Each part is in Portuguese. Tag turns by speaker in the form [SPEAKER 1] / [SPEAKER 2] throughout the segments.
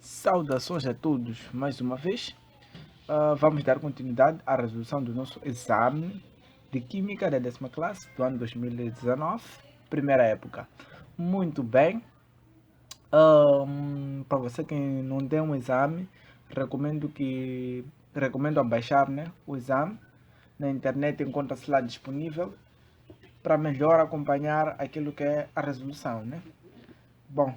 [SPEAKER 1] Saudações a todos mais uma vez. Vamos dar continuidade à resolução do nosso exame de Química da 10ª classe do ano 2019, primeira época. Muito bem. Para você que não tem um exame, recomendo baixar, né, o exame. Na internet encontra-se lá disponível para melhor acompanhar aquilo que é a resolução, né? Bom,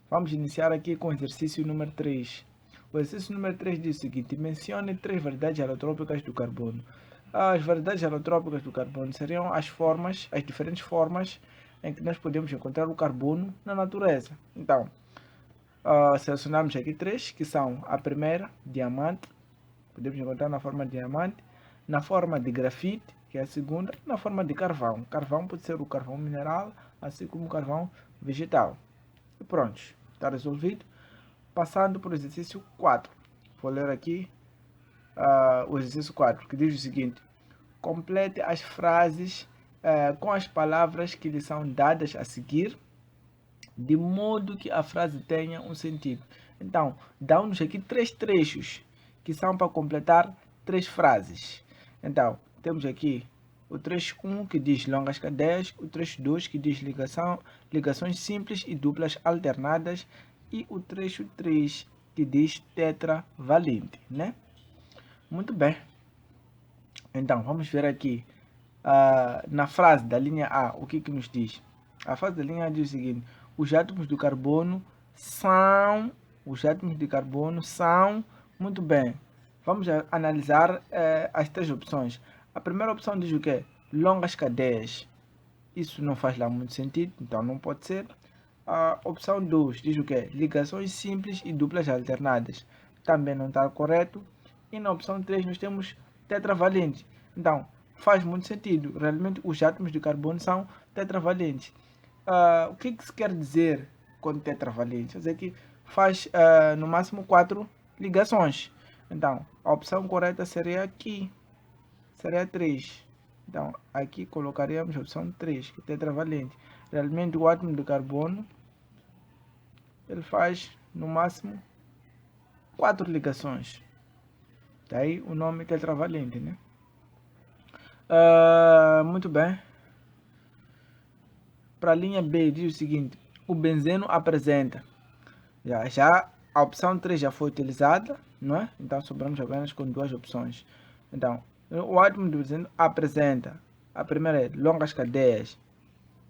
[SPEAKER 1] vamos iniciar aqui com o exercício número 3. O exercício número 3 diz o seguinte: mencione 3 variedades alotrópicas do carbono. As variedades alotrópicas do carbono seriam as diferentes formas em que nós podemos encontrar o carbono na natureza. Então, selecionamos aqui 3, que são a primeira, diamante, podemos encontrar na forma de diamante, na forma de grafite, que é a segunda, na forma de carvão. Carvão pode ser o carvão mineral, assim como o carvão vegetal. E pronto, está resolvido. Passando para o exercício 4. Vou ler aqui o exercício 4, que diz o seguinte: complete as frases com as palavras que lhe são dadas a seguir, de modo que a frase tenha um sentido. Então, dá-nos aqui 3 trechos que são para completar 3 frases. Então, temos aqui o trecho 1 que diz longas cadeias, o trecho 2 que diz ligações simples e duplas alternadas e o trecho 3 que diz tetravalente, né? Muito bem. Então, vamos ver aqui na frase da linha A, o que nos diz? A frase da linha A diz o seguinte: os átomos de carbono são... Muito bem. Vamos analisar as 3 opções. A primeira opção diz o quê? Longas cadeias. Isso não faz lá muito sentido, então não pode ser. A opção 2 diz o quê? Ligações simples e duplas alternadas. Também não está correto. E na opção 3 nós temos tetravalente. Então, faz muito sentido. Realmente os átomos de carbono são tetravalentes. O que se quer dizer com tetravalente? Quer dizer que faz no máximo 4 ligações. Então, a opção correta seria aqui. Seria 3. Então, aqui colocaríamos a opção 3, que é tetravalente. Realmente o átomo de carbono ele faz no máximo 4 ligações. Daí o nome tetravalente, né? Muito bem. Para a linha B diz o seguinte: o benzeno apresenta. Já a opção 3 já foi utilizada, não é? Então sobramos apenas com 2 opções. Então, o átomo de benzeno apresenta. A primeira é longas cadeias.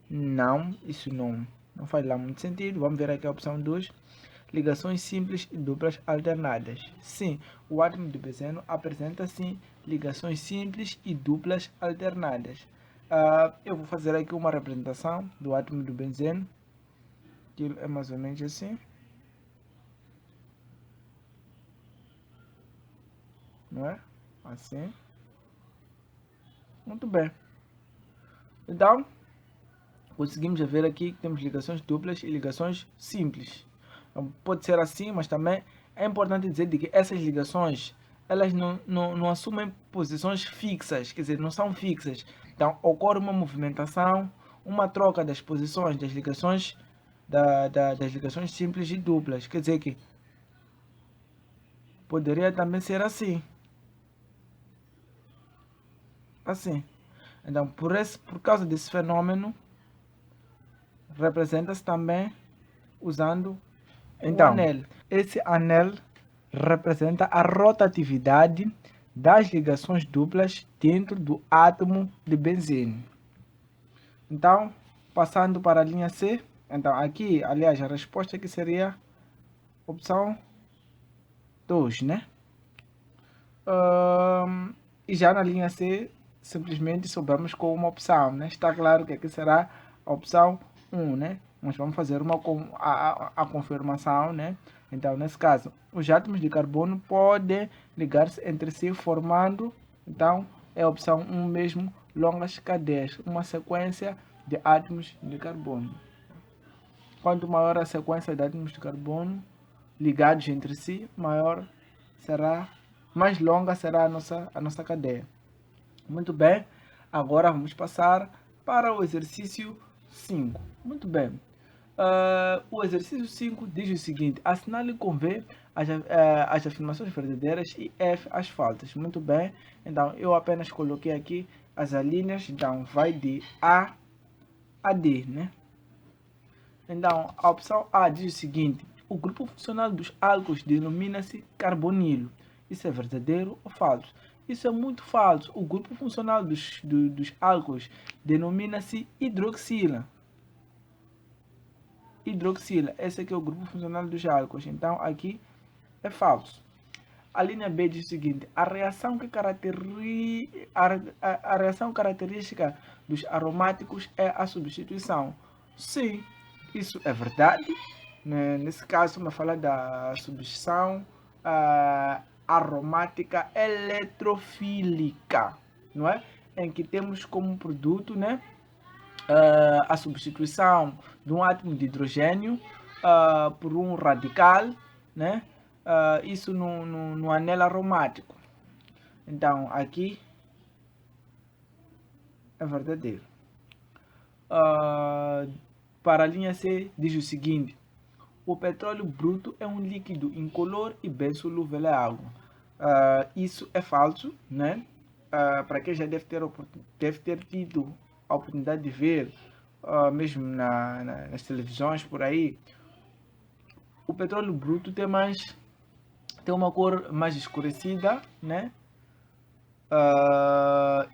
[SPEAKER 1] Não, isso não faz lá muito sentido. Vamos ver aqui a opção 2. Ligações simples e duplas alternadas. Sim, o átomo de benzeno apresenta sim ligações simples e duplas alternadas. Eu vou fazer aqui uma representação do átomo do benzeno, que é mais ou menos assim. Não é? Assim. Muito bem. Então, conseguimos ver aqui que temos ligações duplas e ligações simples. Então, pode ser assim, mas também é importante dizer que essas ligações elas não assumem posições fixas, quer dizer, não são fixas. Então, ocorre uma movimentação, uma troca das posições das ligações, das ligações simples e duplas. Quer dizer que poderia também ser assim. Assim. Então, por causa desse fenômeno, representa-se também usando o anel. Esse anel representa a rotatividade das ligações duplas dentro do átomo de benzeno. Então, passando para a linha C, então aqui, aliás, a resposta aqui seria opção 2, né? E já na linha C, simplesmente sobramos com uma opção, né? Está claro que aqui será a opção 1, né? Nós vamos fazer a confirmação, né? Então, nesse caso, os átomos de carbono podem ligar-se entre si formando, então, é a opção 1 mesmo, longas cadeias, uma sequência de átomos de carbono. Quanto maior a sequência de átomos de carbono ligados entre si, mais longa será a nossa cadeia. Muito bem, agora vamos passar para o exercício 5. Muito bem. O exercício 5 diz o seguinte: assinale com V as afirmações verdadeiras e F as falsas. Muito bem, então eu apenas coloquei aqui as alíneas, então vai de A a D, né? Então a opção A diz o seguinte: o grupo funcional dos álcools denomina-se carbonilo. Isso é verdadeiro ou falso? Isso é muito falso. O grupo funcional dos álcools denomina-se hidroxila. Esse aqui é o grupo funcional dos álcools, então aqui é falso. A linha B diz o seguinte: a reação característica dos aromáticos é a substituição. Sim, isso é verdade. Nesse caso, vamos falar da substituição aromática eletrofílica, não é? Em que temos como produto, né, a substituição de um átomo de hidrogênio por um radical, né? Isso no anel aromático. Então, aqui é verdadeiro. Para a linha C, diz o seguinte: o petróleo bruto é um líquido incolor e bem solúvel em água. Isso é falso, né? Para quem já deve ter tido a oportunidade de ver, mesmo nas televisões por aí, o petróleo bruto tem uma cor mais escurecida, né?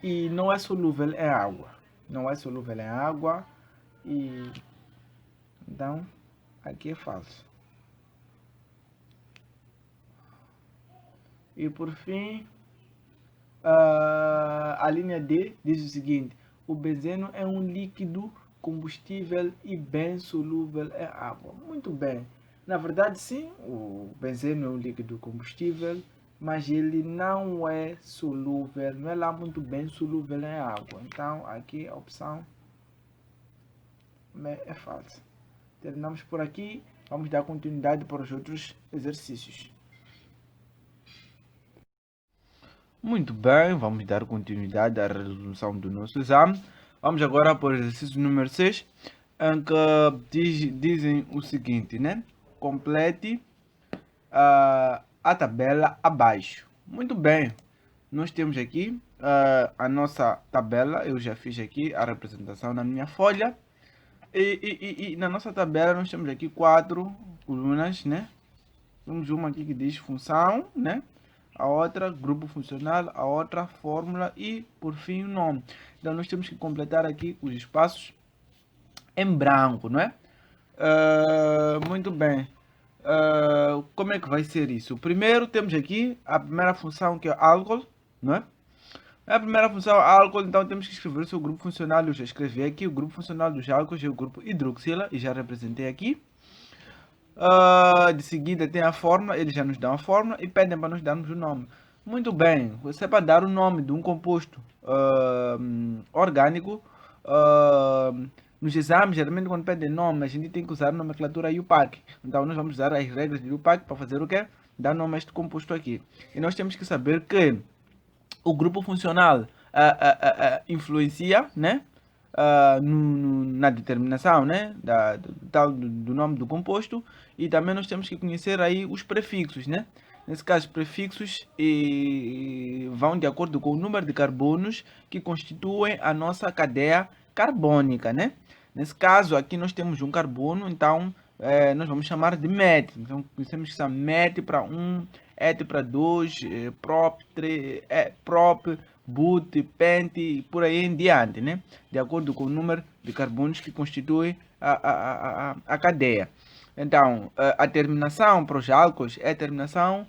[SPEAKER 1] E não é solúvel em água. Não é solúvel em água. E então aqui é falso. E por fim, a linha D diz o seguinte: o benzeno é um líquido combustível e bem solúvel em água. Muito bem. Na verdade, sim, o benzeno é um líquido combustível, mas ele não é solúvel, não é lá muito bem solúvel em água. Então, aqui a opção é falsa. Terminamos por aqui. Vamos dar continuidade para os outros exercícios. Muito bem, vamos dar continuidade à resolução do nosso exame. Vamos agora para o exercício número 6, em que dizem o seguinte, né? Complete a tabela abaixo. Muito bem, nós temos aqui a nossa tabela. Eu já fiz aqui a representação na minha folha. E na nossa tabela nós temos aqui 4 colunas, né? Temos uma aqui que diz função, né? A outra grupo funcional, a outra fórmula e por fim o nome. Então nós temos que completar aqui os espaços em branco, não é? Muito bem. Como é que vai ser isso? Primeiro temos aqui a primeira função, que é álcool, não é? A primeira função álcool, então temos que escrever o seu grupo funcional. Eu já escrevi aqui o grupo funcional dos álcools é o grupo hidroxila e já representei aqui. De seguida tem a fórmula, eles já nos dão a fórmula e pedem para nós darmos o nome. Muito bem, você para dar o nome de um composto orgânico, nos exames, geralmente quando pedem nome, a gente tem que usar a nomenclatura UPAC. Então nós vamos usar as regras de UPAC para fazer o quê? Dar nome a este composto aqui. E nós temos que saber que o grupo funcional influencia, né? Na determinação, né, do nome do composto, e também nós temos que conhecer aí os prefixos, né? Nesse caso, prefixos vão de acordo com o número de carbonos que constituem a nossa cadeia carbônica, né? Nesse caso, aqui nós temos um carbono, então nós vamos chamar de MET. Então, temos que chamar MET para 1, ET para 2, PROP, 3, PROP, BUT, PENT e por aí em diante, né? De acordo com o número de carbonos que constitui a cadeia. Então, a terminação para os álcools é a terminação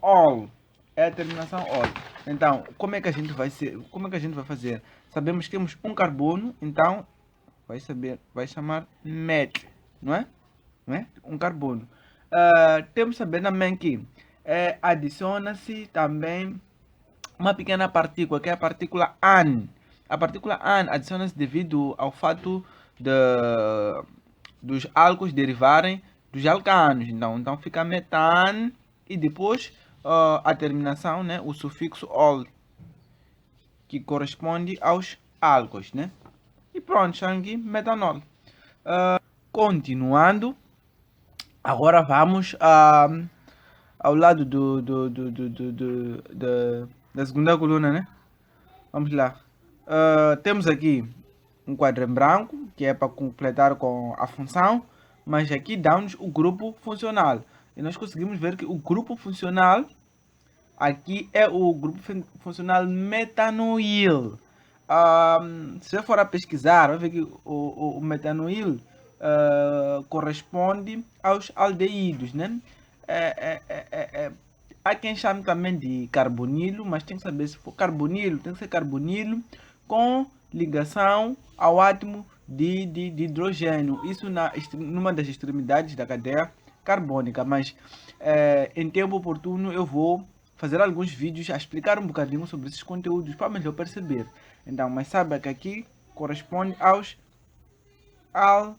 [SPEAKER 1] OL. É a terminação OL. Então, como é que a gente vai fazer? Sabemos que temos um carbono, então vai chamar MET, não é? Um carbono. Temos que saber também que adiciona-se também uma pequena partícula, que é a partícula AN. A partícula AN adiciona-se devido ao fato dos álcools derivarem dos alcanos. Então fica metan e depois a terminação, né, o sufixo ol, que corresponde aos álcools, né? E pronto, sangue metanol. Continuando, agora vamos ao lado da segunda coluna, né? Vamos lá. Temos aqui um quadro em branco, que é para completar com a função, mas aqui dá-nos o grupo funcional. E nós conseguimos ver que o grupo funcional aqui é o grupo funcional metanoil. Se eu for a pesquisar, vai ver que o metanoil corresponde aos aldeídos, né? Há quem chame também de carbonilo, mas tem que saber se for carbonilo, tem que ser carbonilo com ligação ao átomo de hidrogênio. Isso numa das extremidades da cadeia carbônica, mas em tempo oportuno eu vou fazer alguns vídeos a explicar um bocadinho sobre esses conteúdos para melhor perceber. Então, mas saiba que aqui corresponde aos aldeídos.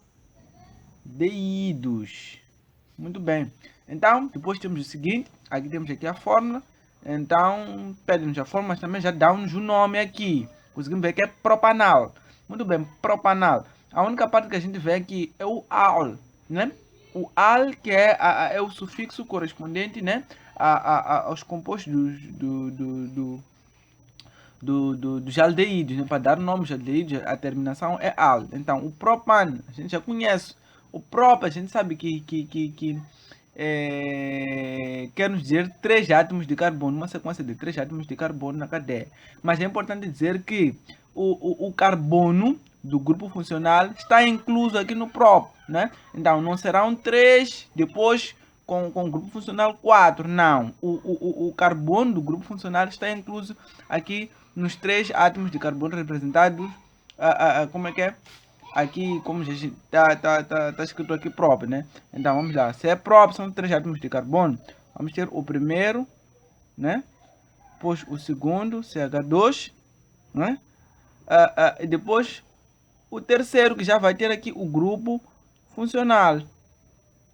[SPEAKER 1] Muito bem. Então, depois temos o seguinte, aqui temos aqui a fórmula. Então, pede-nos a fórmula, mas também já dá-nos o nome aqui. Conseguimos ver que é propanal. Muito bem, propanal. A única parte que a gente vê aqui é o al, né? O al, que é o sufixo correspondente, né, aos compostos dos aldeídos, né? Para dar nome aos aldeídos, a terminação é al. Então, o propan, a gente já conhece. O prop, a gente sabe que quer nos dizer 3 átomos de carbono, uma sequência de 3 átomos de carbono na cadeia. Mas é importante dizer que o carbono do grupo funcional está incluso aqui no prop, né? Então não serão 3, depois com o grupo funcional 4, não. O carbono do grupo funcional está incluso aqui nos 3 átomos de carbono representados, como é que é? Aqui, como já está escrito aqui prop, né? Então vamos lá. Se é prop, são 3 átomos de carbono. Vamos ter o primeiro, né? Depois o segundo, CH2, né? E depois o terceiro, que já vai ter aqui o grupo funcional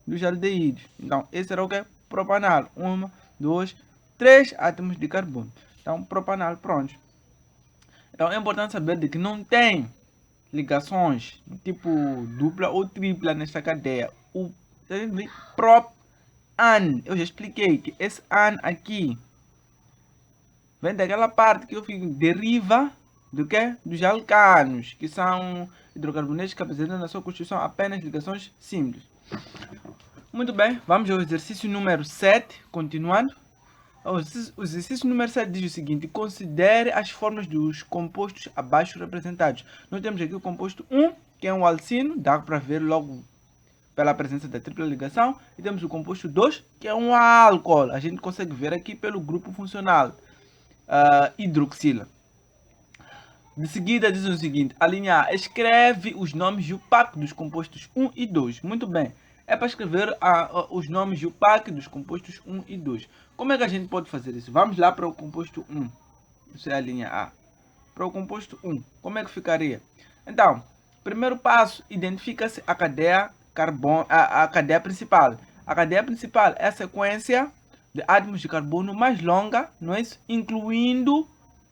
[SPEAKER 1] dos aldeídos. Então esse será o que? Propanal. 1, 2, 3 átomos de carbono. Então propanal, pronto. Então é importante saber de que não tem ligações tipo dupla ou tripla nesta cadeia. O prop an, eu já expliquei que esse an aqui vem daquela parte que eu fico, deriva do que? Dos alcanos, que são hidrocarbonetos que apresentam na sua constituição apenas ligações simples. Muito bem, vamos ao exercício número 7, continuando. O exercício número 7 diz o seguinte: considere as formas dos compostos abaixo representados. Nós temos aqui o composto 1, que é um alcino, dá para ver logo pela presença da tripla ligação. E temos o composto 2, que é um álcool. A gente consegue ver aqui pelo grupo funcional, hidroxila. De seguida diz o seguinte: a linha A, escreve os nomes de UPAC dos compostos 1 e 2. Muito bem. É para escrever os nomes de UPAC dos compostos 1 e 2. Como é que a gente pode fazer isso? Vamos lá para o composto 1. Isso é a linha A. Para o composto 1, como é que ficaria? Então, primeiro passo, identifica-se a cadeia carbono, a cadeia principal. A cadeia principal é a sequência de átomos de carbono mais longa, não é isso? Incluindo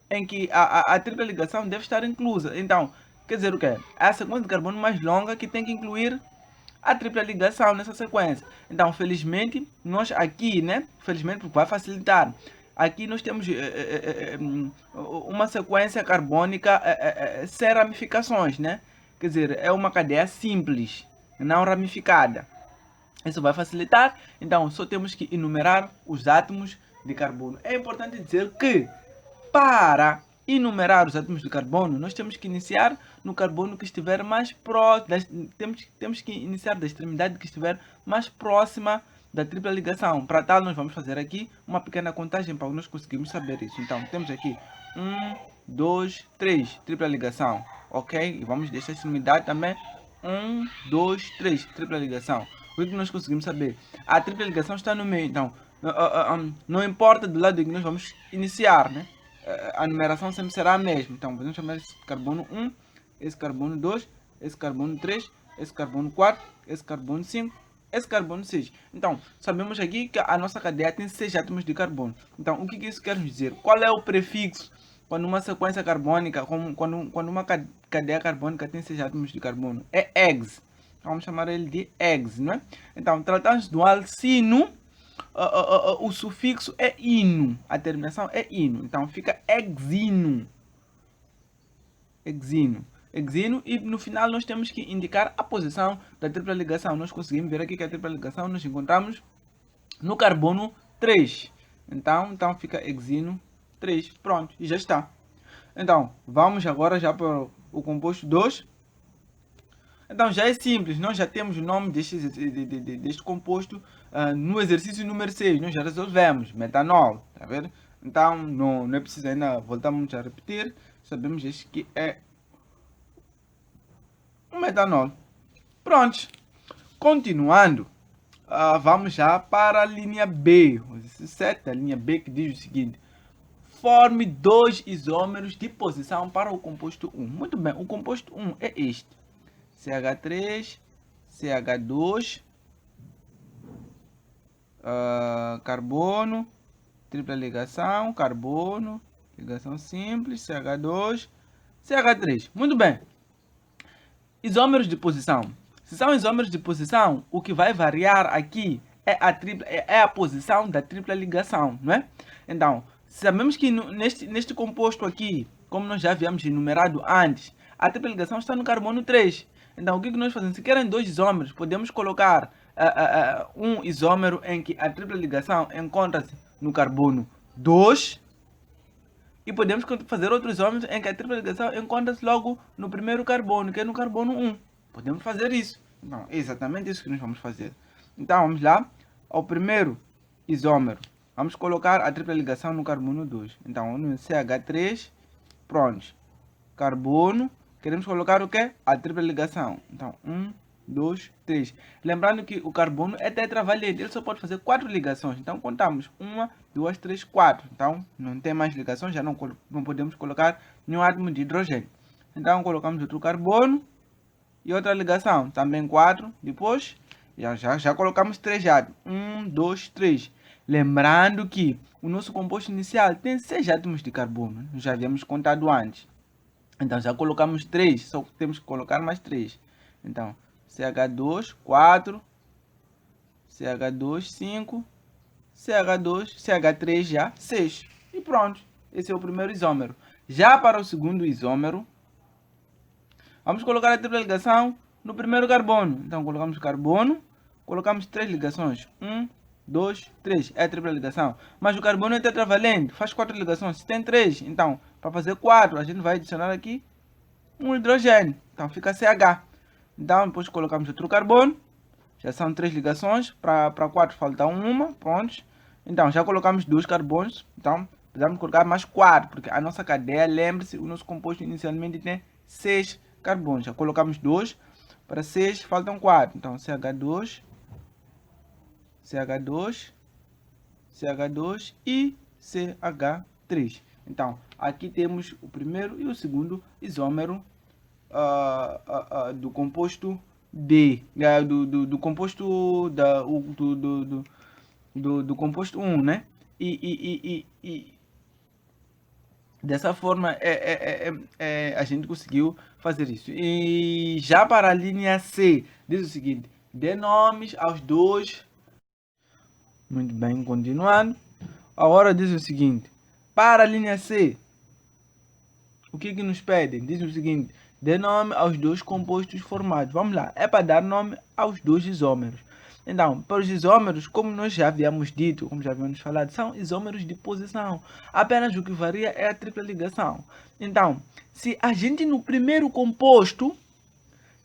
[SPEAKER 1] em que a tripla ligação deve estar inclusa. Então, quer dizer o quê? É a sequência de carbono mais longa que tem que incluir a tripla ligação nessa sequência. Então, felizmente, nós aqui, né? Felizmente, porque vai facilitar. Aqui nós temos uma sequência carbônica sem ramificações, né? Quer dizer, é uma cadeia simples, não ramificada. Isso vai facilitar. Então, só temos que enumerar os átomos de carbono. É importante dizer que para enumerar os átomos de carbono, nós temos que iniciar no carbono que estiver mais próximo, temos que iniciar da extremidade que estiver mais próxima da tripla ligação. Para tal, nós vamos fazer aqui uma pequena contagem para nós conseguirmos saber isso. Então, temos aqui 1, 2, 3, tripla ligação, ok? E vamos deixar a extremidade também 1, 2, 3, tripla ligação. O que nós conseguimos saber? A tripla ligação está no meio, então não importa do lado que nós vamos iniciar, né? A numeração sempre será a mesma. Então, podemos chamar esse carbono 1, esse carbono 2, esse carbono 3, esse carbono 4, esse carbono 5, esse carbono 6. Então, sabemos aqui que a nossa cadeia tem 6 átomos de carbono. Então, o que isso quer dizer? Qual é o prefixo quando uma sequência carbônica, quando uma cadeia carbônica tem 6 átomos de carbono? É ex. Vamos chamar ele de ex, não é? Então, tratando-se do alcino, o sufixo é ino, a terminação é ino. Então, fica exino. Exino. Exino, e no final nós temos que indicar a posição da tripla ligação. Nós conseguimos ver aqui que a tripla ligação nós encontramos no carbono 3. Então fica exino 3. Pronto, e já está. Então, vamos agora já para o composto 2. Então já é simples, nós já temos o nome deste composto no exercício número 6, nós já resolvemos, metanol, tá vendo? Então não é preciso ainda, voltamos a repetir, sabemos este que é um metanol. Pronto, continuando, vamos já para a linha B, o exercício 7 da linha B, que diz o seguinte: forme 2 isômeros de posição para o composto 1. Muito bem, o composto 1 é este. CH3, CH2, carbono, tripla ligação, carbono, ligação simples, CH2, CH3. Muito bem. Isômeros de posição. Se são isômeros de posição, o que vai variar aqui é a posição da tripla ligação, não é? Então, sabemos que neste composto aqui, como nós já havíamos enumerado antes, a tripla ligação está no carbono 3. Então, o que nós fazemos? Se querem dois isômeros, podemos colocar um isômero em que a tripla ligação encontra-se no carbono 2 e podemos fazer outros isômeros em que a tripla ligação encontra-se logo no primeiro carbono, que é no carbono 1. Podemos fazer isso. Então, é exatamente isso que nós vamos fazer. Então, vamos lá ao primeiro isômero. Vamos colocar a tripla ligação no carbono 2. Então, no CH3, pronto. Carbono. Queremos colocar o quê? A tripla ligação. Então, 1, 2, 3. Lembrando que o carbono é tetravalente. Ele só pode fazer 4 ligações. Então, contamos 1, 2, 3, 4. Então, não tem mais ligações. Já não podemos colocar nenhum átomo de hidrogênio. Então, colocamos outro carbono. E outra ligação. Também 4. Depois, já colocamos 3 átomos. 1, 2, 3. Lembrando que o nosso composto inicial tem 6 átomos de carbono. Já havíamos contado antes. Então, já colocamos 3, só temos que colocar mais 3. Então, CH2, 4, CH2, 5, CH2, CH3 já, 6. E pronto, esse é o primeiro isômero. Já para o segundo isômero, vamos colocar a tripla ligação no primeiro carbono. Então, colocamos carbono, colocamos 3 ligações. 1, 2, 3, é a tripla ligação. Mas o carbono é tetravalente, faz 4 ligações. Se tem 3, então, para fazer 4, a gente vai adicionar aqui um hidrogênio. Então, fica CH. Então, depois colocamos outro carbono. Já são 3 ligações. Para 4 falta uma. Pronto. Então, já colocamos 2 carbonos. Então, precisamos colocar mais 4. Porque a nossa cadeia, lembre-se, o nosso composto inicialmente tem 6 carbonos. Já colocamos 2. Para 6, faltam 4. Então, CH2, CH2, CH2 e CH3. Então, aqui temos o primeiro e o segundo isômero do composto D, do composto do composto 1, né? E dessa forma a gente conseguiu fazer isso. E já para a linha C, diz o seguinte: dê nomes aos dois. Muito bem, continuando. Agora diz o seguinte: para a linha C, o que nos pedem? Diz o seguinte: dê nome aos dois compostos formados. Vamos lá, é para dar nome aos dois isômeros. Então, para os isômeros, como nós já havíamos dito, como já havíamos falado, são isômeros de posição. Apenas o que varia é a tripla ligação. Então, se a gente no primeiro composto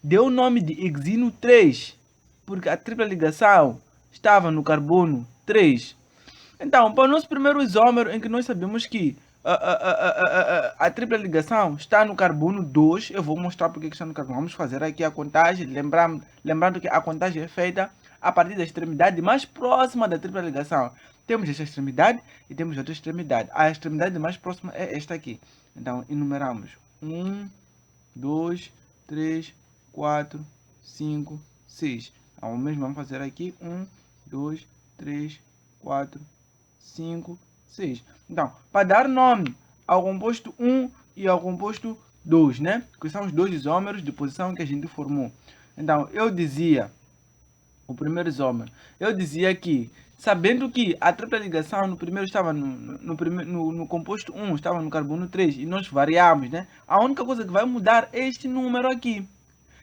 [SPEAKER 1] deu o nome de exino 3, porque a tripla ligação estava no carbono 3. Então, para o nosso primeiro isômero, em que nós sabemos que a tripla ligação está no carbono 2, eu vou mostrar porque está no carbono. Vamos fazer aqui a contagem, lembrando que a contagem é feita a partir da extremidade mais próxima da tripla ligação. Temos esta extremidade e temos outra extremidade. A extremidade mais próxima é esta aqui. Então, enumeramos 1, 2, 3, 4, 5, 6. Ao mesmo vamos fazer aqui 1, 2, 3, 4, 5, 6. Então, para dar nome ao composto 1 e ao composto 2, né? Que são os dois isômeros de posição que a gente formou. Então, eu dizia, o primeiro isômero, eu dizia que, sabendo que a tripla ligação no primeiro estava no composto 1, estava no carbono 3, e nós variamos, né? A única coisa que vai mudar é este número aqui.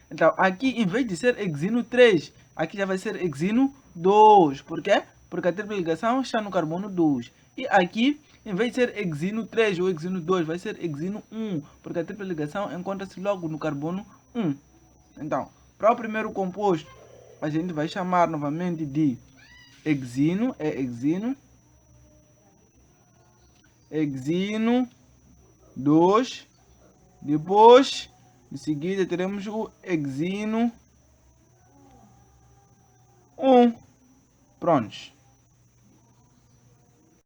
[SPEAKER 1] Então, aqui, em vez de ser hexino 3, aqui já vai ser hexino 2. Por quê? Porque a tripla ligação está no carbono 2. E aqui, em vez de ser hexino 3 ou hexino 2, vai ser hexino 1. Porque a tripla ligação encontra-se logo no carbono 1. Então, para o primeiro composto, a gente vai chamar novamente de hexino. É hexino 2. Depois, em seguida, teremos o hexino 1. Prontos.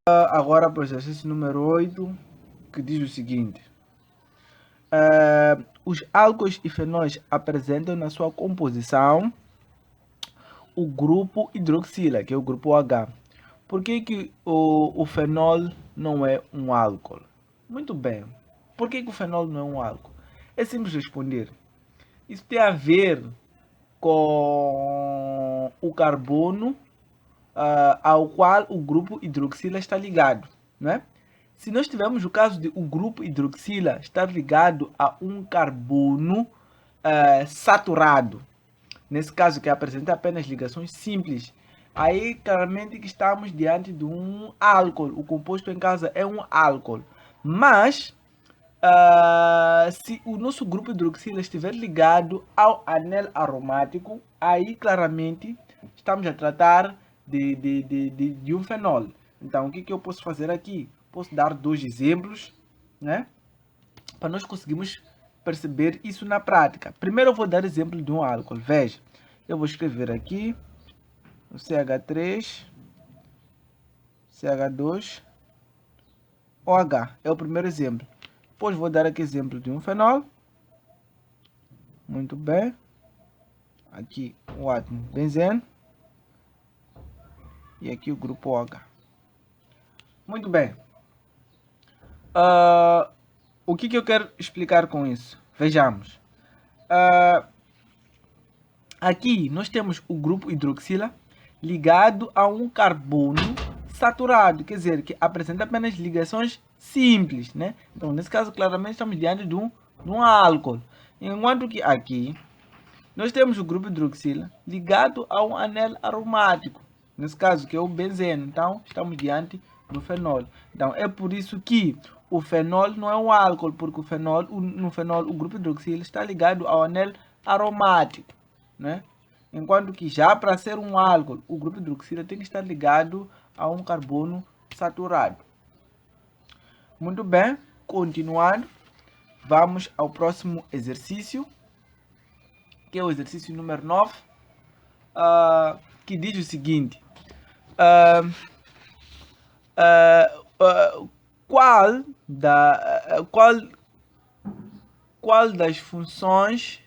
[SPEAKER 1] Agora para o exercício número 8, que diz o seguinte. Os álcools e fenóis apresentam na sua composição o grupo hidroxila, que é o grupo H. Por que o fenol não é um álcool? Muito bem. Por que o fenol não é um álcool? É simples responder. Isso tem a ver com o carbono ao qual o grupo hidroxila está ligado, não é? Se nós tivermos o caso de o grupo hidroxila estar ligado a um carbono saturado, nesse caso que apresenta apenas ligações simples, aí claramente que estamos diante de um álcool. O composto em casa é um álcool. Mas se o nosso grupo hidroxila estiver ligado ao anel aromático, aí claramente estamos a tratar de um fenol. Então, o que eu posso fazer aqui? Posso dar dois exemplos, né? Para nós conseguirmos perceber isso na prática. Primeiro eu vou dar exemplo de um álcool. Veja, eu vou escrever aqui o CH3, CH2, OH. É o primeiro exemplo. Depois vou dar aqui exemplo de um fenol. Muito bem. Aqui o átomo benzeno. E aqui o grupo OH. Muito bem. O que eu quero explicar com isso? Vejamos. Aqui nós temos o grupo hidroxila ligado a um carbono saturado, quer dizer, que apresenta apenas ligações simples, né? Então, nesse caso, claramente estamos diante de um álcool. Enquanto que aqui nós temos o grupo hidroxila ligado a um anel aromático, nesse caso que é o benzeno. Então, estamos diante do fenol. Então, é por isso que o fenol não é um álcool, porque no fenol o grupo hidroxila está ligado ao anel aromático, né? Enquanto que já para ser um álcool, o grupo hidroxila tem que estar ligado a um carbono saturado. Muito bem, continuando, vamos ao próximo exercício, que é o exercício número 9, que diz o seguinte. Qual das funções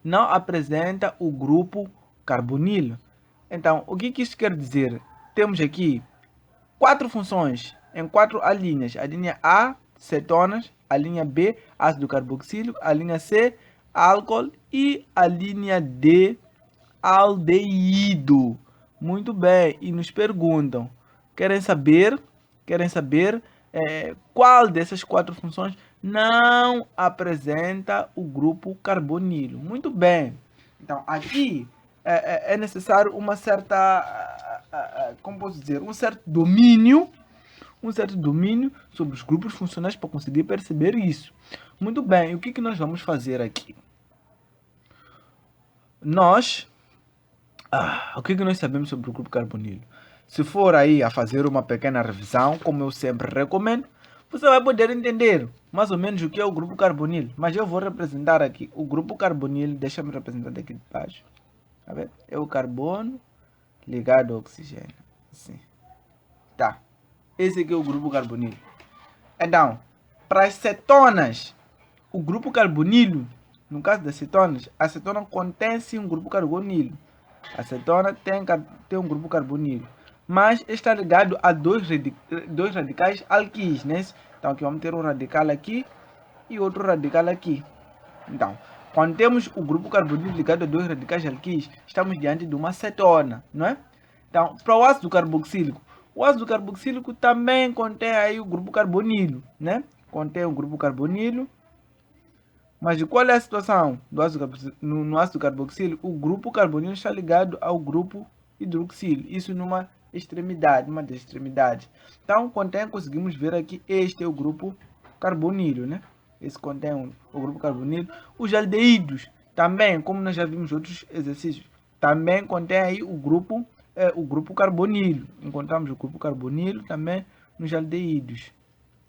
[SPEAKER 1] não apresenta o grupo carbonilo? Então, o que isso quer dizer? Temos aqui 4 funções em 4 alíneas. A linha A, cetonas. A linha B, ácido carboxílico. A linha C, álcool. E a linha D, aldeído. Muito bem. E nos perguntam, querem saber qual dessas 4 funções não apresenta o grupo carbonilo. Muito bem. Então, aqui é necessário uma certa, como posso dizer, um certo domínio sobre os grupos funcionais para conseguir perceber isso. Muito bem, o que nós vamos fazer aqui? O que nós sabemos sobre o grupo carbonilo? Se for aí a fazer uma pequena revisão, como eu sempre recomendo, você vai poder entender mais ou menos o que é o grupo carbonilo. Mas eu vou representar aqui o grupo carbonilo. Deixa-me representar aqui de baixo. Tá vendo? É o carbono ligado ao oxigênio. Assim. Tá. Esse aqui é o grupo carbonilo. Então, para as cetonas, o grupo carbonilo, no caso das cetonas, a cetona contém-se um grupo carbonilo. A cetona tem um grupo carbonilo, mas está ligado a dois radicais alquis, né? Então aqui vamos ter um radical aqui e outro radical aqui. Então, quando temos o grupo carbonilo ligado a dois radicais alquis, estamos diante de uma cetona, não é? Então, para o ácido carboxílico, o ácido carboxílico também contém aí o grupo carbonilo, né? Contém o grupo carbonilo. Mas qual é a situação do ácido no ácido carboxílico? O grupo carbonilo está ligado ao grupo hidroxílio. Isso numa extremidade, uma das extremidades. Então, contém, conseguimos ver aqui, este é o grupo carbonilo, né? Esse contém o grupo carbonilo. Os aldeídos também, como nós já vimos em outros exercícios, também contém aí o grupo carbonilo. Encontramos o grupo carbonilo também nos aldeídos.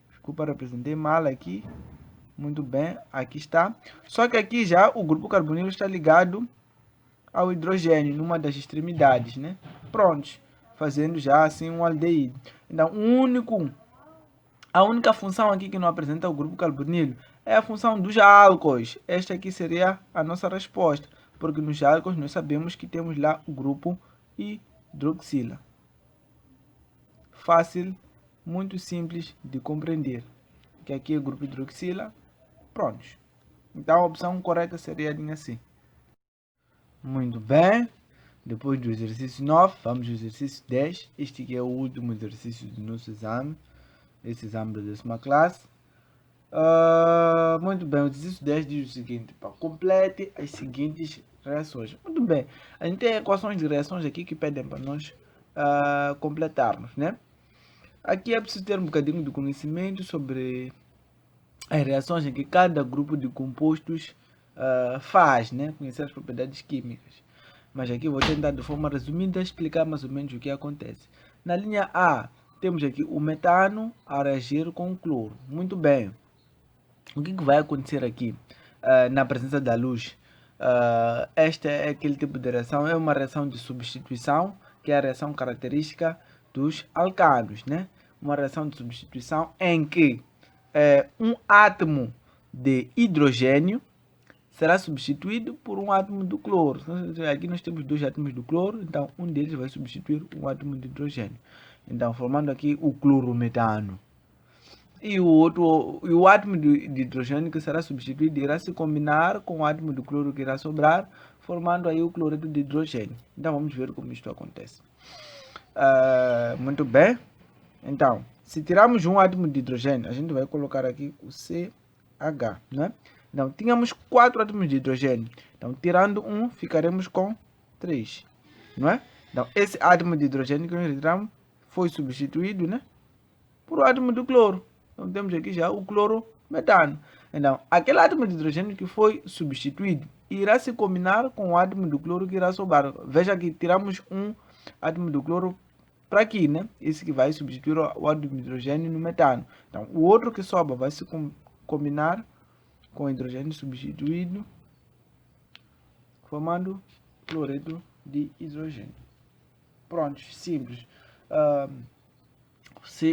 [SPEAKER 1] Desculpa, representei mal aqui. Muito bem, aqui está. Só que aqui já o grupo carbonilo está ligado ao hidrogênio, numa das extremidades, né? Prontos, fazendo já assim um aldeído. Então, a única função aqui que não apresenta o grupo carbonilo é a função dos álcoois. Esta aqui seria a nossa resposta, porque nos álcoois nós sabemos que temos lá o grupo hidroxila. Fácil, muito simples de compreender. Que aqui é o grupo hidroxila. Prontos. Então a opção correta seria a linha C. Muito bem. Depois do exercício 9, vamos ao exercício 10. Este que é o último exercício do nosso exame. Esse exame da 10ª classe. Muito bem, o exercício 10 diz o seguinte: complete as seguintes reações. Muito bem, a gente tem equações de reações aqui que pedem para nós completarmos, né? Aqui é preciso ter um bocadinho de conhecimento sobre as reações em que cada grupo de compostos faz, né? Conhecer as propriedades químicas. Mas aqui eu vou tentar de forma resumida explicar mais ou menos o que acontece. Na linha A, temos aqui o metano a reagir com o cloro. Muito bem. O que vai acontecer aqui na presença da luz? Esta é aquele tipo de reação, é uma reação de substituição, que é a reação característica dos alcanos, né? Uma reação de substituição em que um átomo de hidrogênio será substituído por um átomo do cloro. Aqui nós temos dois átomos do cloro, então um deles vai substituir um átomo de hidrogênio. Então, formando aqui o clorometano. E o átomo de hidrogênio que será substituído irá se combinar com o átomo do cloro que irá sobrar, formando aí o cloreto de hidrogênio. Então, vamos ver como isto acontece. Muito bem. Então, se tirarmos um átomo de hidrogênio, a gente vai colocar aqui o CH, né? Então, tínhamos 4 átomos de hidrogênio. Então, tirando um, ficaremos com 3, não é? Então, esse átomo de hidrogênio que nós retiramos foi substituído, né, por o átomo do cloro. Então, temos aqui já o clorometano. Então, aquele átomo de hidrogênio que foi substituído irá se combinar com o átomo do cloro que irá sobrar. Veja que tiramos um átomo do cloro para aqui, né? Esse que vai substituir o átomo de hidrogênio no metano. Então, o outro que sobra vai se combinar com o hidrogênio substituído, formando cloreto de hidrogênio. Pronto, simples.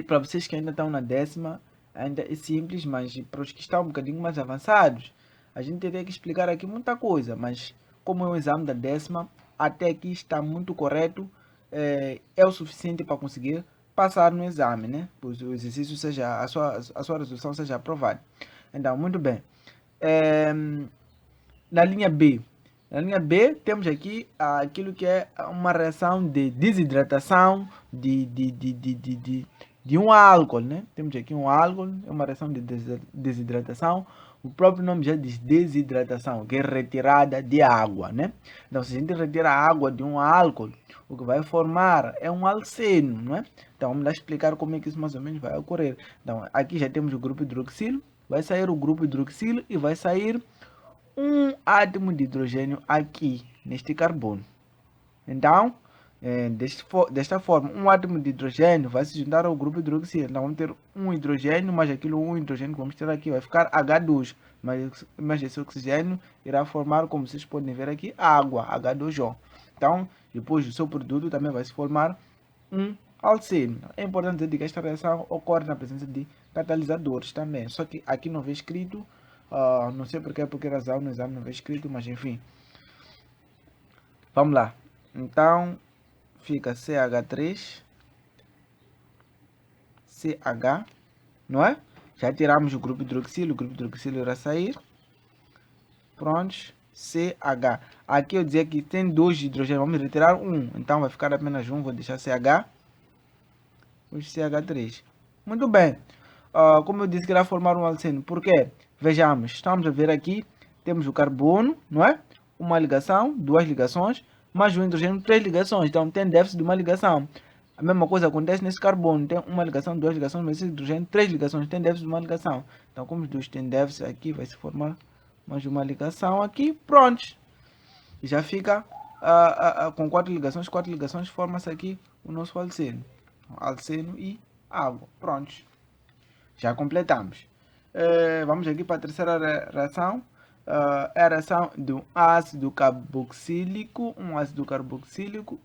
[SPEAKER 1] Para vocês que ainda estão na 10ª, ainda é simples, mas para os que estão um bocadinho mais avançados, a gente teria que explicar aqui muita coisa, mas como é um exame da 10ª, até aqui está muito correto, é o suficiente para conseguir passar no exame, né? Pois o exercício seja, a sua resolução seja aprovada. Então, muito bem. Na linha B, temos aqui aquilo que é uma reação de desidratação de um álcool, né? Temos aqui um álcool, é uma reação de desidratação. O próprio nome já diz desidratação, que é retirada de água, né? Então, se a gente retira a água de um álcool, o que vai formar é um alceno, não é? Então, vamos lá explicar como é que isso mais ou menos vai ocorrer. Então, aqui já temos o grupo hidroxilo, vai sair o grupo hidroxilo e vai sair um átomo de hidrogênio aqui, neste carbono. Então, desta forma, um átomo de hidrogênio vai se juntar ao grupo hidroxilo. Então, vamos ter um hidrogênio, mas aquilo um hidrogênio que vamos ter aqui vai ficar H2. Mas esse oxigênio irá formar, como vocês podem ver aqui, água, H2O. Então, depois do seu produto também vai se formar um alceno. É importante dizer que esta reação ocorre na presença de catalisadores também. Só que aqui não vem escrito, não sei por que razão no exame não vem escrito, mas enfim. Vamos lá. Então, fica CH3, CH, não é? Já tiramos o grupo hidroxilo irá sair. Prontos. CH. Aqui eu dizia que tem 2 hidrogênios. Vamos retirar 1. Então vai ficar apenas 1. Vou deixar CH. Vou CH3. Muito bem. Como eu disse que irá formar um alceno. Por quê? Vejamos. Estamos a ver aqui. Temos o carbono, não é? Uma ligação, 2 ligações. Mais o hidrogênio, 3 ligações. Então tem déficit de uma ligação. A mesma coisa acontece nesse carbono. Tem uma ligação, 2 ligações. Mas esse hidrogênio, 3 ligações. Tem déficit de uma ligação. Então como os dois têm déficit aqui, vai se formar mais uma ligação aqui. Pronto. Já fica com 4 ligações. 4 ligações forma-se aqui o nosso alceno. Alceno e água. Prontos. Já completamos. Vamos aqui para a terceira reação. É a reação de um ácido carboxílico,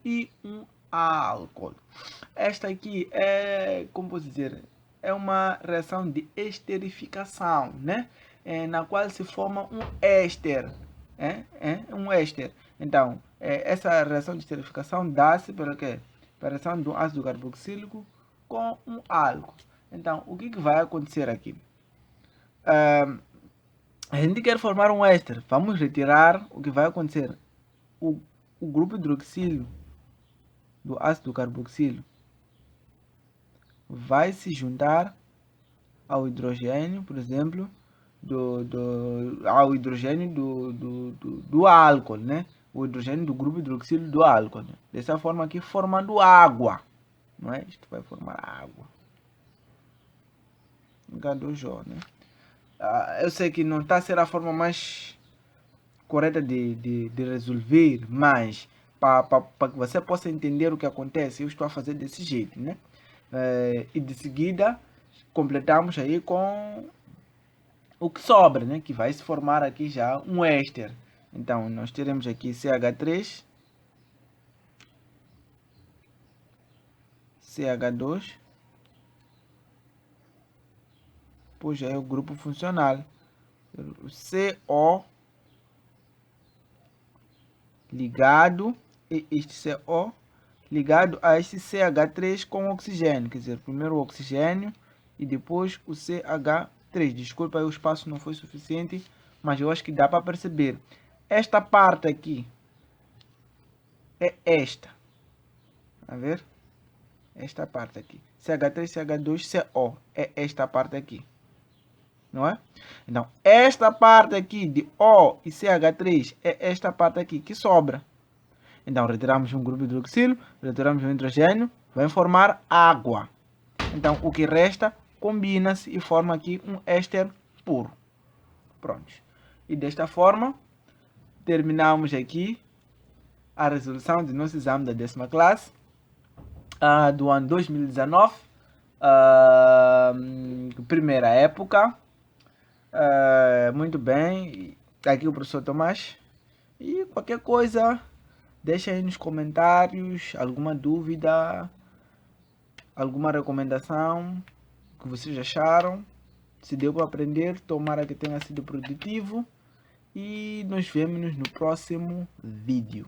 [SPEAKER 1] e um álcool. Esta aqui é, como posso dizer, é uma reação de esterificação, né? Na qual se forma um éster. Um éster. Então, essa reação de esterificação dá-se pela quê? Pela reação de um ácido carboxílico com um álcool. Então, o que vai acontecer aqui? A gente quer formar um éster. Vamos retirar o que vai acontecer. O grupo hidroxílio do ácido carboxílio vai se juntar ao hidrogênio, por exemplo, ao hidrogênio do álcool, né? O hidrogênio do grupo hidroxílio do álcool. Né? Dessa forma aqui, formando água. Não é? Isto vai formar água. H2O, né? Eu sei que não está a ser a forma mais correta de resolver, mas para que você possa entender o que acontece, eu estou a fazer desse jeito, né? E de seguida completamos aí com o que sobra, né? Que vai se formar aqui já um éster. Então nós teremos aqui CH3, CH2, pois já é o grupo funcional. O CO ligado, e este CO ligado a este CH3 com oxigênio, quer dizer, primeiro o oxigênio e depois o CH3. Desculpa, aí o espaço não foi suficiente, mas eu acho que dá para perceber. Esta parte aqui é esta. A ver? Esta parte aqui. CH3, CH2, CO. É esta parte aqui. Não é? Então, esta parte aqui de O e CH3 é esta parte aqui que sobra. Então, retiramos um grupo hidroxílio, retiramos um hidrogênio, vai formar água. Então, o que resta combina-se e forma aqui um éster puro. Pronto. E desta forma, terminamos aqui a resolução do nosso exame da 10ª classe do ano 2019, primeira época. Muito bem, aqui o professor Tomás. E qualquer coisa, deixa aí nos comentários alguma dúvida, alguma recomendação que vocês acharam. Se deu para aprender, tomara que tenha sido produtivo. E nos vemos no próximo vídeo.